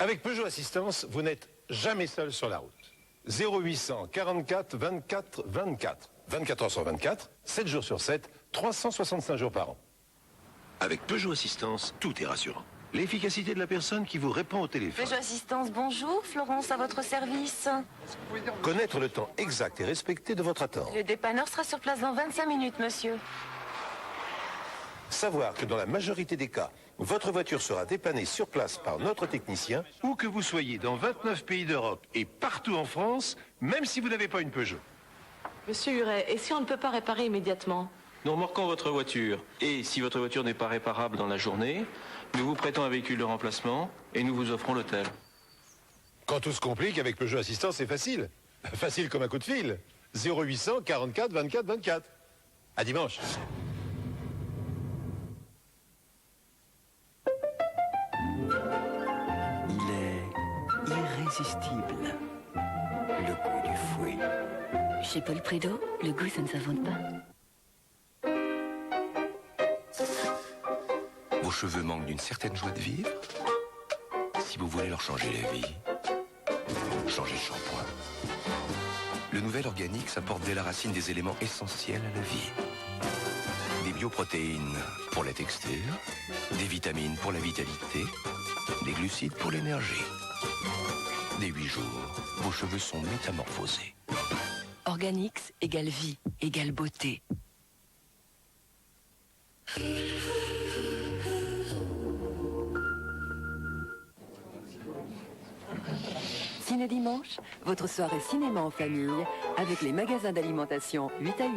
Avec Peugeot Assistance, vous n'êtes jamais seul sur la route. 0800 44 24 24. 24 heures sur 24, 7 jours sur 7, 365 jours par an. Avec Peugeot Assistance, tout est rassurant. L'efficacité de la personne qui vous répond au téléphone. Peugeot Assistance, bonjour. Florence à votre service. Connaître le temps exact et respecté de votre attente. Le dépanneur sera sur place dans 25 minutes, monsieur. Savoir que dans la majorité des cas, votre voiture sera dépannée sur place par notre technicien, ou que vous soyez dans 29 pays d'Europe et partout en France, même si vous n'avez pas une Peugeot. Monsieur Huret, et si on ne peut pas réparer immédiatement? Nous remorquons votre voiture. Et si votre voiture n'est pas réparable dans la journée, nous vous prêtons un véhicule de remplacement et nous vous offrons l'hôtel. Quand tout se complique, avec Peugeot Assistance, c'est facile. Facile comme un coup de fil. 0800 44 24 24. À dimanche. Il est irrésistible. Le goût du fouet. Chez Paul Prédo, le goût, ça ne s'invente pas. Vos cheveux manquent d'une certaine joie de vivre. Si vous voulez leur changer la vie, changez de shampoing. Le nouvel Organix apporte dès la racine des éléments essentiels à la vie. Des bioprotéines pour la texture, des vitamines pour la vitalité, des glucides pour l'énergie. Dès 8 jours, vos cheveux sont métamorphosés. Organix égale vie, égale beauté. Ciné Dimanche, votre soirée cinéma en famille avec les magasins d'alimentation 8 à 8.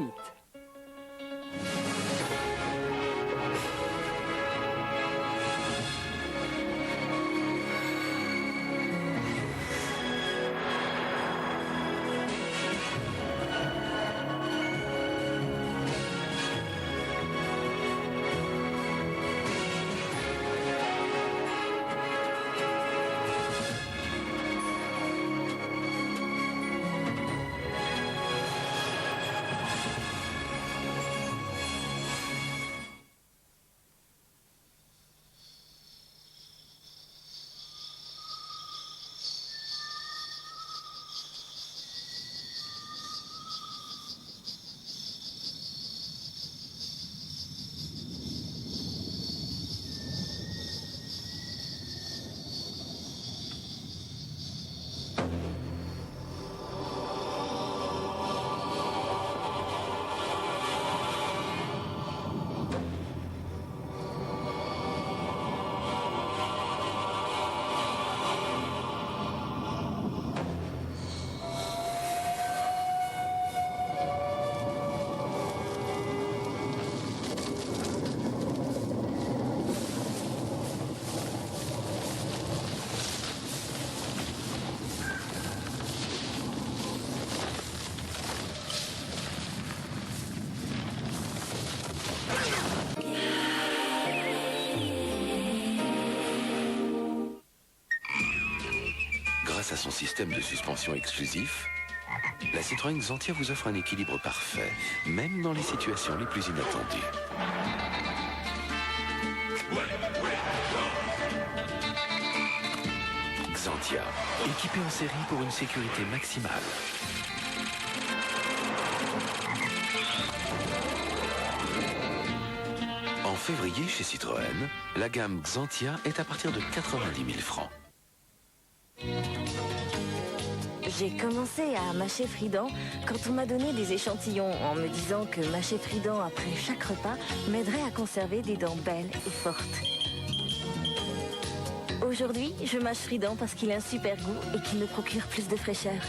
Grâce à son système de suspension exclusif, la Citroën Xantia vous offre un équilibre parfait, même dans les situations les plus inattendues. Xantia, équipé en série pour une sécurité maximale. En février, chez Citroën, la gamme Xantia est à partir de 90 000 francs. J'ai commencé à mâcher Frident quand on m'a donné des échantillons en me disant que mâcher Frident après chaque repas m'aiderait à conserver des dents belles et fortes. Aujourd'hui, je mâche Frident parce qu'il a un super goût et qu'il me procure plus de fraîcheur.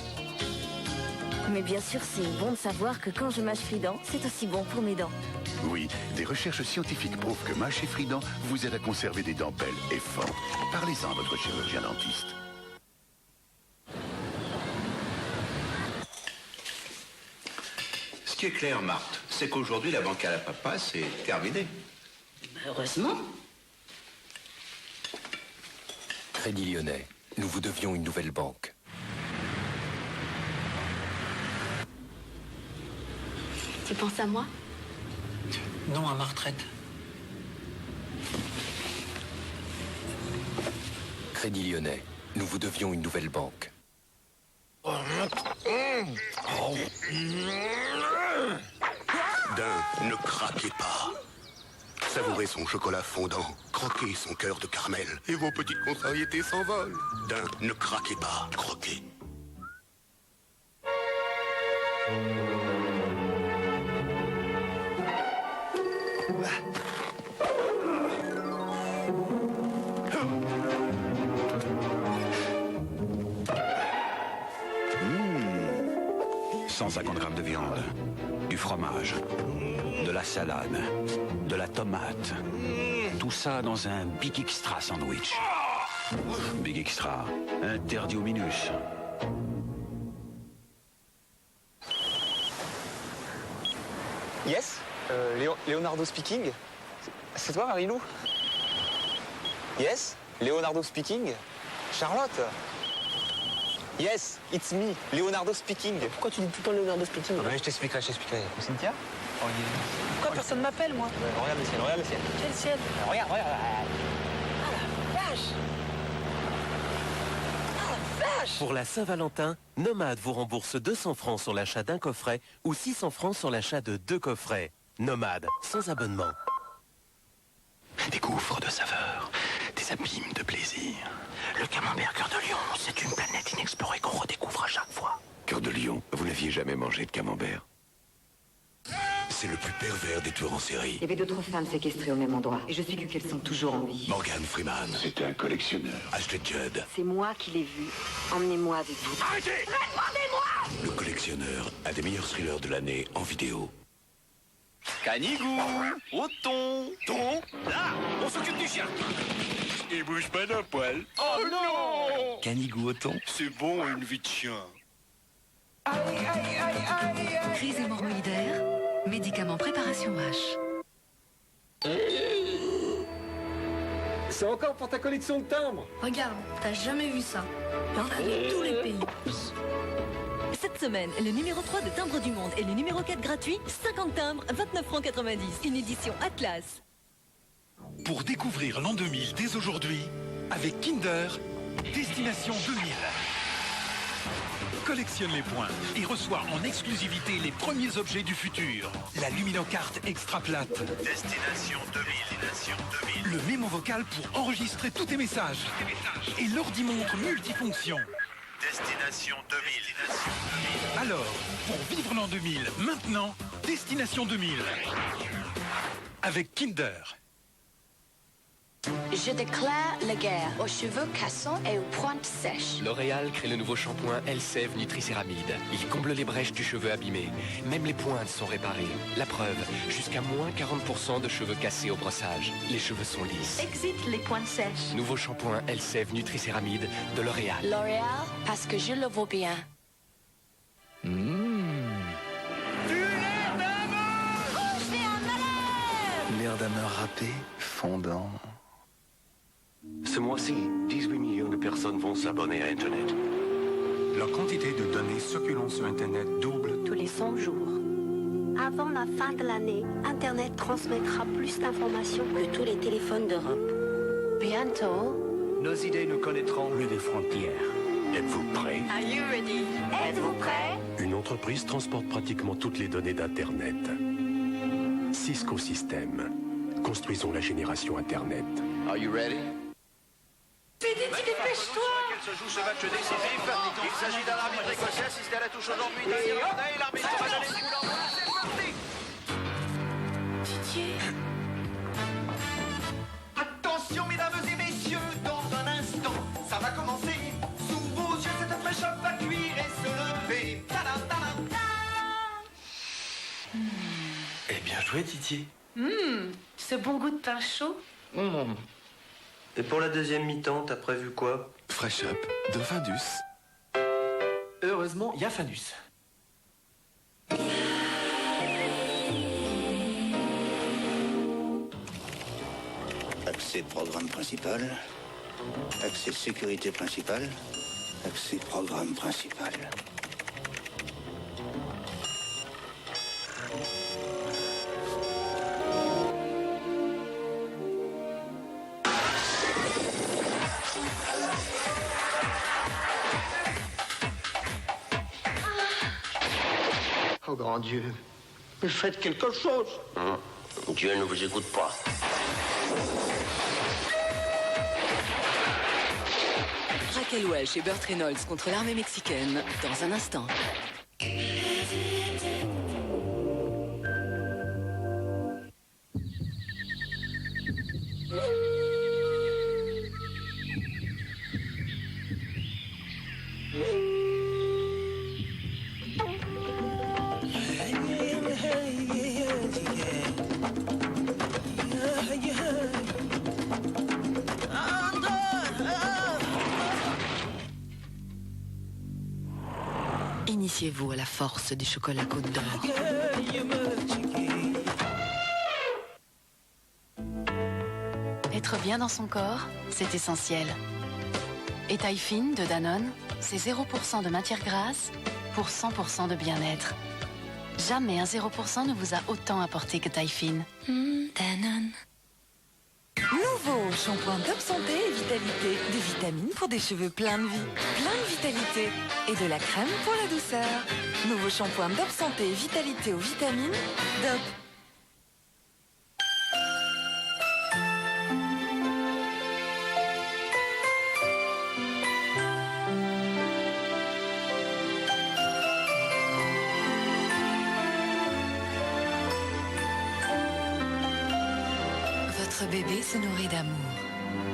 Mais bien sûr, c'est bon de savoir que quand je mâche Frident, c'est aussi bon pour mes dents. Oui, des recherches scientifiques prouvent que mâcher Frident vous aide à conserver des dents belles et fortes. Parlez-en à votre chirurgien dentiste. Ce qui est clair, Marthe, c'est qu'aujourd'hui, la banque à la papa, c'est terminé. Heureusement. Crédit Lyonnais, nous vous devions une nouvelle banque. Tu penses à moi? Non, à ma retraite. Crédit Lyonnais, nous vous devions une nouvelle banque. Ne craquez pas. Savourez son chocolat fondant, croquez son cœur de caramel, et vos petites contrariétés s'envolent. Ne craquez pas, croquez. Mmh. 150 grammes de viande, du fromage, de la salade, de la tomate. Tout ça dans un Big Extra sandwich. Big Extra, interdit au minus. Yes, Leonardo speaking. C'est toi, Marilou? Yes, Leonardo speaking. Charlotte? Yes, it's me, Leonardo speaking. Pourquoi tu dis tout le temps Leonardo speaking? Ouais, je t'expliquerai. Cynthia? Pourquoi personne m'appelle, moi? Regarde le ciel, regarde le ciel. Quel ciel? Regarde. Vache! Pour la Saint-Valentin, Nomade vous rembourse 200 francs sur l'achat d'un coffret ou 600 francs sur l'achat de 2 coffrets. Nomade, sans abonnement. Des gouffres de saveurs, des abîmes de plaisir. Le camembert Cœur de Lion, c'est une planète inexplorée qu'on redécouvre à chaque fois. Cœur de lion, vous n'aviez jamais mangé de camembert? C'est le plus pervers des tueurs en série. Il y avait d'autres femmes séquestrées au même endroit. Et je suis qu'elles sont toujours en vie. Morgan Freeman. C'était un collectionneur. Ashley Judd. C'est moi qui l'ai vu. Emmenez-moi avec vous. Arrêtez! Le collectionneur a des meilleurs thrillers de l'année en vidéo. Canigou, au thon. Thon? Là, on s'occupe du chien. Il bouge pas d'un poil. Oh non! Canigou au thon? C'est bon, une vie de chien. Crise hémorroïdaire. Médicament préparation H. C'est encore pour ta collection de timbres. Regarde, t'as jamais vu ça. Il y en a de tous les pays. Cette semaine, le numéro 3 de Timbre du Monde et le numéro 4 gratuit, 50 timbres, 29 francs 90. Une édition Atlas. Pour découvrir l'an 2000 dès aujourd'hui, avec Kinder, Destination 2000. Collectionne les points et reçois en exclusivité les premiers objets du futur. La luminocarte extra plate. Destination 2000. Le mémo vocal pour enregistrer tous tes messages. Et l'ordi-montre multifonction. Destination 2000. Alors, pour vivre l'an 2000, maintenant, Destination 2000. Avec Kinder. Je déclare la guerre aux cheveux cassants et aux pointes sèches. L'Oréal crée le nouveau shampoing Elseve Nutricéramide. Il comble les brèches du cheveu abîmé. Même les pointes sont réparées. La preuve, jusqu'à moins 40% de cheveux cassés au brossage. Les cheveux sont lisses. Exit les pointes sèches. Nouveau shampoing Elseve Nutricéramide de L'Oréal. L'Oréal, parce que je le vaux bien. L'air d'amour râpé, fondant. Ce mois-ci, 18 millions de personnes vont s'abonner à Internet. La quantité de données circulant sur Internet double Tous les 100 jours. Avant la fin de l'année, Internet transmettra plus d'informations que tous les téléphones d'Europe. Bientôt, Nos idées ne connaîtront plus les frontières. Êtes-vous prêts? Are you ready? Êtes-vous prêts? Une entreprise transporte pratiquement toutes les données d'Internet. Cisco Systems. Construisons la génération Internet. Are you ready? Dépêche-toi! Se joue ce match décisif. Il s'agit d'un arbitre écossais assisté à la touche aujourd'hui. L'arbitre va donner du coup d'envoi. C'est parti. Didier. Attention mesdames et messieurs, dans un instant, ça va commencer. Sous vos yeux, cette fraîcheur va cuire et se lever. Tadam, tadam, tadam. Eh bien joué, Titi. Ce bon goût de pain chaud. Et pour la deuxième mi-temps, t'as prévu quoi? Fresh Up de Findus. Heureusement, il y a Fanus. Accès programme principal. Accès sécurité principal. Accès programme principal. Oh grand Dieu, mais faites quelque chose. Dieu ne vous écoute pas. Raquel Welch et Burt Reynolds contre l'armée mexicaine dans un instant. Initiez-vous à la force du chocolat Côte d'Or. Être bien dans son corps, c'est essentiel. Et taille fine de Danone, c'est 0% de matière grasse pour 100% de bien-être. Jamais un 0% ne vous a autant apporté que taille fine. Danone. Nouveau shampoing Top Santé et Vitalité. Des vitamines pour des cheveux pleins de vie. Plein de vitalité. Et de la crème pour la douceur. Nouveau shampoing Top Santé et Vitalité aux vitamines. Dop. Votre bébé se nourrit d'amour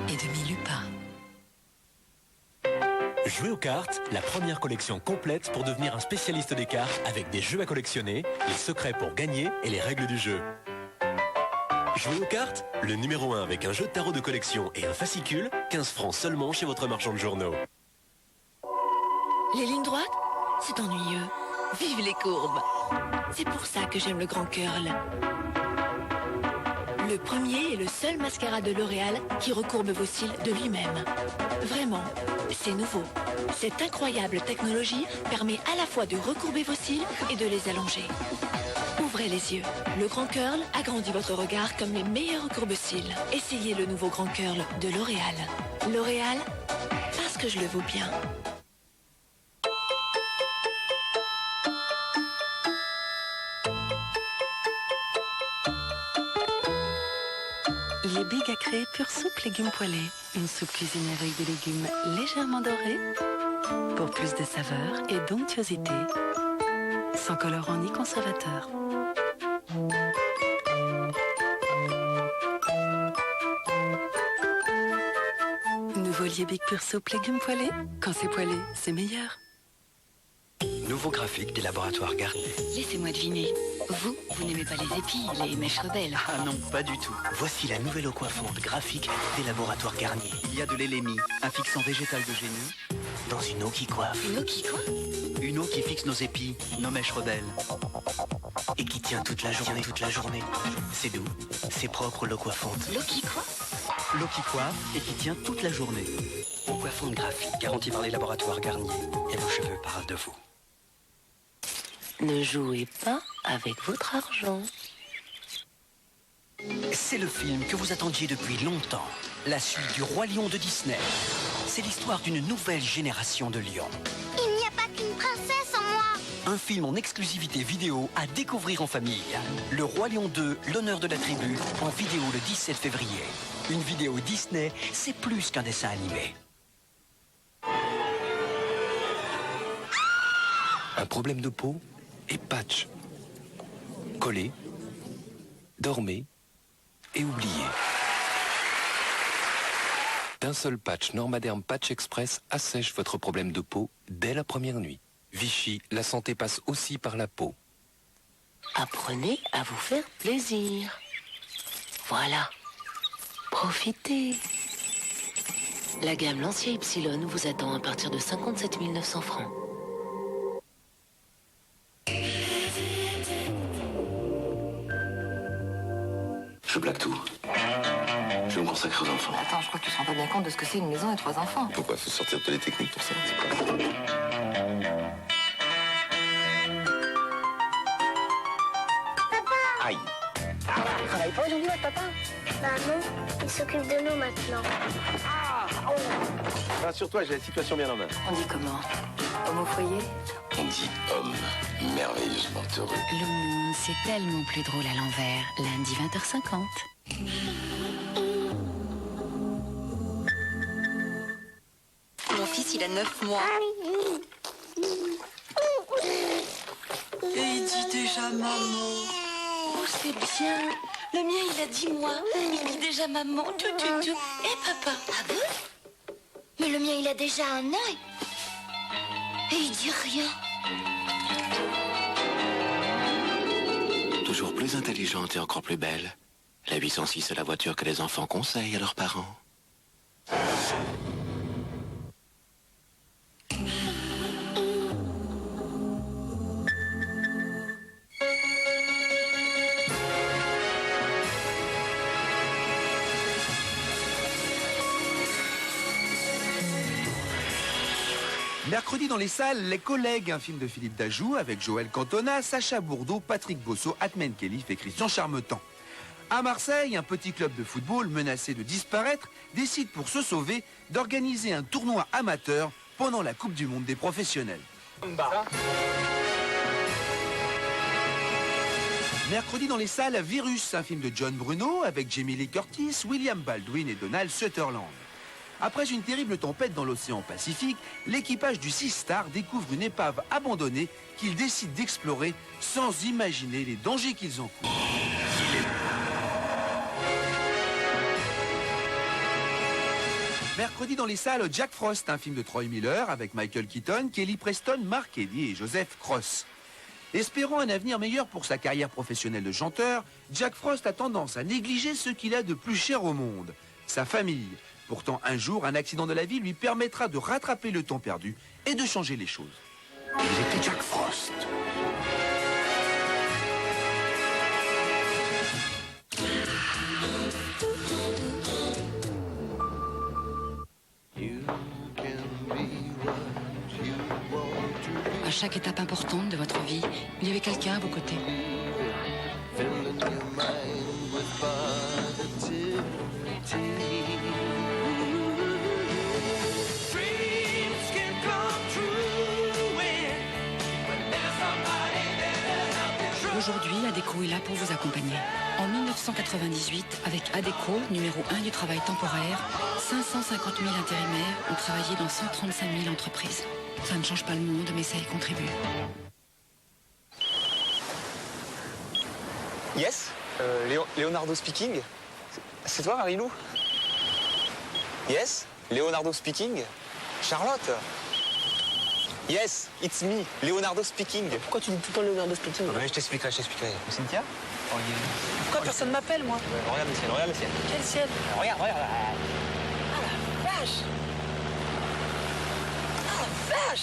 et de Milupa. Jouez aux cartes, la première collection complète pour devenir un spécialiste des cartes avec des jeux à collectionner, les secrets pour gagner et les règles du jeu. Jouez aux cartes, le numéro 1 avec un jeu de tarot de collection et un fascicule, 15 francs seulement chez votre marchand de journaux. Les lignes droites, c'est ennuyeux. Vive les courbes. C'est pour ça que j'aime le Grand Curl. Le premier et le seul mascara de L'Oréal qui recourbe vos cils de lui-même. Vraiment, c'est nouveau. Cette incroyable technologie permet à la fois de recourber vos cils et de les allonger. Ouvrez les yeux. Le Grand Curl agrandit votre regard comme les meilleurs courbe-cils. Essayez le nouveau Grand Curl de L'Oréal. L'Oréal, parce que je le vaux bien. Les Big à créer pure soupe légumes poêlés. Une soupe cuisinée avec des légumes légèrement dorés pour plus de saveur et d'onctuosité. Sans colorant ni conservateur. Nouveau lait Big pure soupe légumes poêlés. Quand c'est poêlé, c'est meilleur. Nouveau graphique des laboratoires Garnier. Laissez-moi deviner. Vous n'aimez pas les épis, les mèches rebelles. Ah non, pas du tout. Voici la nouvelle eau coiffante graphique des laboratoires Garnier. Il y a de l'élémie, un fixant végétal de génie, dans une eau qui coiffe. Une eau qui quoi? Une eau qui fixe nos épis, nos mèches rebelles. Et qui tient toute la journée. C'est doux, c'est propre l'eau coiffante. L'eau qui quoi? L'eau qui coiffe et qui tient toute la journée. Eau coiffante graphique, garantie par les laboratoires Garnier. Et vos cheveux parlent de vous. Ne jouez pas avec votre argent. C'est le film que vous attendiez depuis longtemps. La suite du Roi Lion de Disney. C'est l'histoire d'une nouvelle génération de lions. Il n'y a pas qu'une princesse en moi. Un film en exclusivité vidéo à découvrir en famille. Le Roi Lion 2, l'honneur de la tribu, en vidéo le 17 février. Une vidéo Disney, c'est plus qu'un dessin animé. Un problème de peau et patch. Collez, dormez et oubliez. D'un seul patch Normaderm Patch Express assèche votre problème de peau dès la première nuit. Vichy, la santé passe aussi par la peau. Apprenez à vous faire plaisir. Voilà. Profitez. La gamme Lancia Ypsilon vous attend à partir de 57 900 francs. Je blague tout. Je vais me consacrer aux enfants. Attends, je crois que tu te rends pas bien compte de ce que c'est une maison et 3 enfants. Pourquoi? Faut sortir de les techniques pour ça. Aïe. Il travaille pas aujourd'hui, votre papa? Bah non, il s'occupe de nous maintenant. Rassure-toi, j'ai la situation bien en main. On dit comment? Homme au foyer? On dit homme merveilleusement heureux. Le monde, c'est tellement plus drôle à l'envers. Lundi 20h50. Mon fils, il a 9 mois. Et il dit déjà maman. Oh, c'est bien. Le mien, il a 10 mois. Il dit déjà maman. Tout. Et papa. Ah bon? Mais le mien, il a déjà 1 an. Et il dit rien. Toujours plus intelligente et encore plus belle. La 806 est la voiture que les enfants conseillent à leurs parents. Mercredi dans les salles, Les Collègues, un film de Philippe Dajoux avec Joël Cantona, Sacha Bourdeau, Patrick Bosso, Atmen Khelif et Christian Charmetan. À Marseille, un petit club de football menacé de disparaître décide pour se sauver d'organiser un tournoi amateur pendant la Coupe du Monde des professionnels. Mercredi dans les salles, Virus, un film de John Bruno avec Jamie Lee Curtis, William Baldwin et Donald Sutherland. Après une terrible tempête dans l'océan Pacifique, l'équipage du Sea Star découvre une épave abandonnée qu'ils décident d'explorer sans imaginer les dangers qu'ils encourent. Mercredi dans les salles, Jack Frost, un film de Troy Miller avec Michael Keaton, Kelly Preston, Mark Eddy et Joseph Cross. Espérant un avenir meilleur pour sa carrière professionnelle de chanteur, Jack Frost a tendance à négliger ce qu'il a de plus cher au monde, sa famille. Pourtant, un jour, un accident de la vie lui permettra de rattraper le temps perdu et de changer les choses. Il était Jack Frost. À chaque étape importante de votre vie, il y avait quelqu'un à vos côtés. Aujourd'hui, ADECO est là pour vous accompagner. En 1998, avec ADECO, numéro 1 du travail temporaire, 550 000 intérimaires ont travaillé dans 135 000 entreprises. Ça ne change pas le monde, mais ça y contribue. Yes, Leonardo speaking. C'est toi, Marilou? Yes, Leonardo speaking. Charlotte? Yes, it's me, Leonardo speaking. Pourquoi tu dis tout le temps Leonardo speaking? Je t'expliquerai. Cynthia? Pourquoi personne m'appelle, moi? Regarde le ciel, Quel ciel? Regarde. Ah la vache!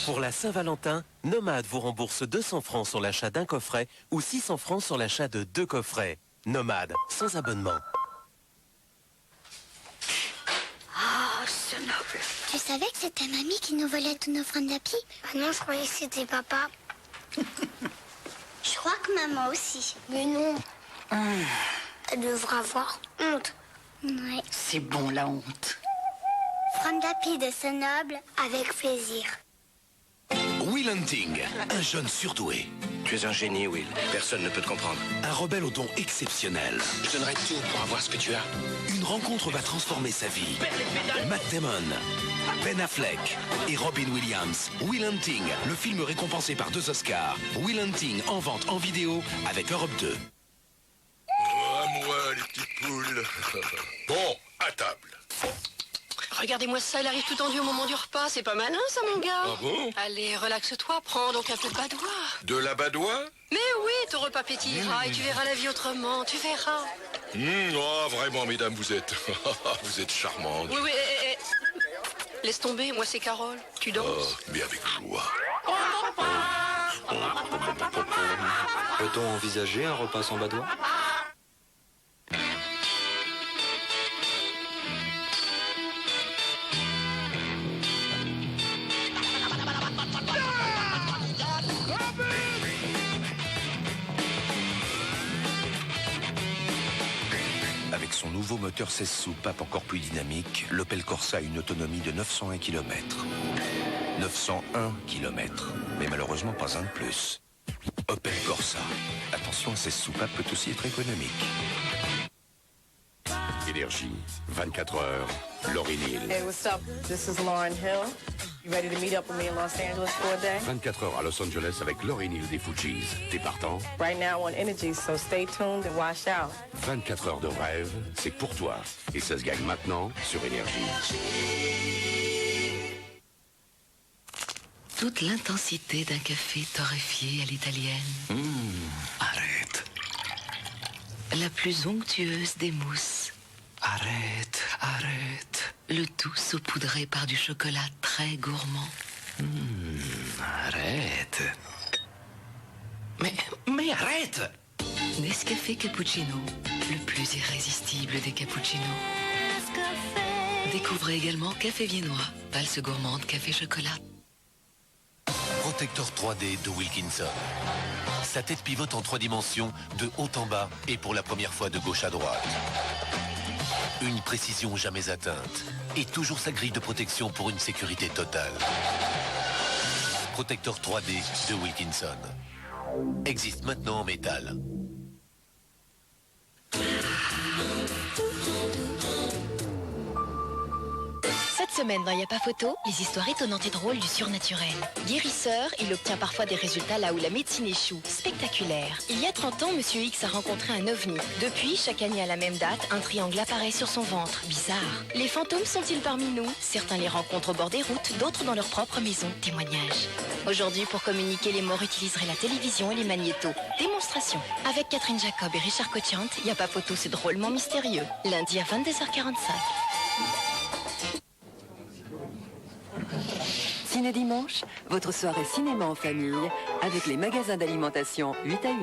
Pour la Saint-Valentin, Nomade vous rembourse 200 francs sur l'achat d'un coffret ou 600 francs sur l'achat de 2 coffrets. Nomade, sans abonnement. Oh, ce noble. Tu savais que c'était mamie qui nous volait tous nos fringues d'happy? Ah non, je croyais que c'était papa. Je crois que maman aussi. Mais non. Elle devra avoir honte. Ouais. C'est bon, la honte. Fringues d'happy de ce noble, avec plaisir. Will Hunting, un jeune surdoué. Tu es un génie, Will. Personne ne peut te comprendre. Un rebelle au don exceptionnel. Je donnerai tout pour avoir ce que tu as. Une rencontre va transformer sa vie. Matt Damon, Ben Affleck et Robin Williams. Will Hunting, le film récompensé par 2 Oscars. Will Hunting en vente en vidéo avec Europe 2. À moi, les petites poules. Bon, à table. Regardez-moi ça, il arrive tout tendu au moment du repas. C'est pas malin, ça, mon gars. Ah bon? Allez, relaxe-toi, prends donc un peu de badois. De la badoie? Mais oui, ton repas pétillera et tu verras la vie autrement, tu verras. Oh, vraiment, mesdames, vous êtes... vous êtes charmantes. Oui, laisse tomber, moi c'est Carole. Tu danses? Oh, mais avec joie. Peut-on envisager un repas sans badois? Avec son nouveau moteur 16 soupapes encore plus dynamique, l'Opel Corsa a une autonomie de 901 km. 901 km, mais malheureusement pas un de plus. Opel Corsa. Attention, ces soupapes peut aussi être économique. Énergie, 24 heures, Lauryn Hill. Hey, what's up? This is Lauryn Hill. You ready to meet up with me in Los Angeles for a day? 24 heures à Los Angeles avec Lauryn Hill des Fugees. T'es partant? Right now on Energy, so stay tuned and watch out. 24 heures de rêve, c'est pour toi. Et ça se gagne maintenant sur Énergie. Toute l'intensité d'un café torréfié à l'italienne. Arrête. La plus onctueuse des mousses. Arrête, arrête. Le tout saupoudré par du chocolat très gourmand. Arrête. Mais arrête! Nescafé Cappuccino, le plus irrésistible des cappuccinos. Découvrez également Café Viennois, valse gourmande café chocolat. Protector 3D de Wilkinson. Sa tête pivote en 3 dimensions, de haut en bas et pour la première fois de gauche à droite. Une précision jamais atteinte et toujours sa grille de protection pour une sécurité totale. Protector 3D de Wilkinson. Existe maintenant en métal. Cette semaine dans Y'a pas photo, les histoires étonnantes et drôles du surnaturel. Guérisseur, il obtient parfois des résultats là où la médecine échoue. Spectaculaire. Il y a 30 ans, Monsieur X a rencontré un ovni. Depuis, chaque année à la même date, un triangle apparaît sur son ventre. Bizarre. Les fantômes sont-ils parmi nous? Certains les rencontrent au bord des routes, d'autres dans leur propre maison. Témoignage. Aujourd'hui, pour communiquer, les morts utiliseraient la télévision et les magnétos. Démonstration. Avec Catherine Jacob et Richard Cotiante, Y'a pas photo, c'est drôlement mystérieux. Lundi à 22h45. Ciné Dimanche, votre soirée cinéma en famille avec les magasins d'alimentation 8 à 8.